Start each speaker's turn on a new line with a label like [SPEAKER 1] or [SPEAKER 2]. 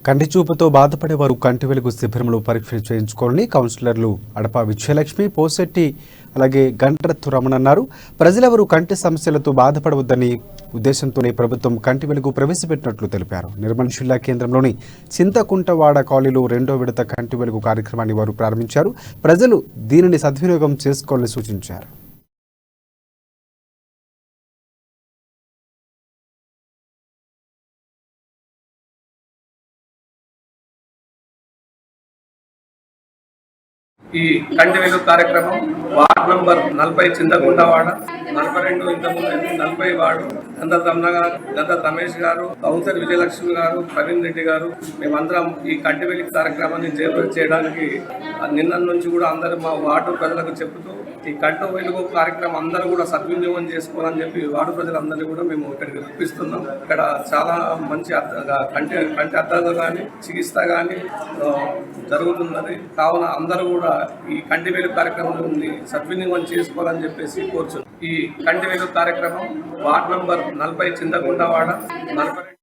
[SPEAKER 1] కంటి చూపుతో బాధపడేవారు కంటి వెలుగు శిబిరంలో పరీక్షలు చేయించుకోవాలని కౌన్సిలర్లు అడప విజయలక్ష్మి, పోసెట్టి అలాగే గండ్రత్తు రమణ అన్నారు. ప్రజలెవరూ కంటి సమస్యలతో బాధపడవద్దని ఉద్దేశంతోనే ప్రభుత్వం కంటి వెలుగు ప్రవేశపెట్టినట్లు తెలిపారు. నిర్మల్ జిల్లా కేంద్రంలోని చింతకుంటవాడ కాలనీలో 2వ విడత కంటి వెలుగు కార్యక్రమాన్ని వారు ప్రారంభించారు. ప్రజలు దీనిని సద్వినియోగం చేసుకోవాలని సూచించారు.
[SPEAKER 2] ఈ కంటి వెలుగు కార్యక్రమం వార్డ్ నంబర్ 40 చింతకుంటవాడ, 42 ఇంతకుముందు 40 వార్డు గంధ గారు, గంధ రమేష్ గారు, కౌన్సిలర్ విజయలక్ష్మి గారు, ప్రవీణ్ రెడ్డి గారు, మేమందరం ఈ కంటి వెలుగు కార్యక్రమాన్ని చేయడానికి నిన్న నుంచి కూడా అందరూ మా వార్డు ప్రజలకు చెబుతూ ఈ కంటి వెలుగు కార్యక్రమం అందరూ కూడా సద్వినియోగం చేసుకోవాలని చెప్పి వార్డు ప్రజలందరినీ కూడా మేము ఇక్కడికి రప్పిస్తున్నాం. ఇక్కడ చాలా మంచి కంటి అద్దాలు కానీ చికిత్స కానీ జరుగుతున్నది. కావున అందరూ కూడా ఈ కంటి వెలుగు కార్యక్రమం సద్వినియోగం చేసుకోవాలని చెప్పేసి కోరుచున్నాం. ఈ కంటి వెలుగు కార్యక్రమం వార్డ్ నంబర్ 40 చింతకుంటవాడ, 42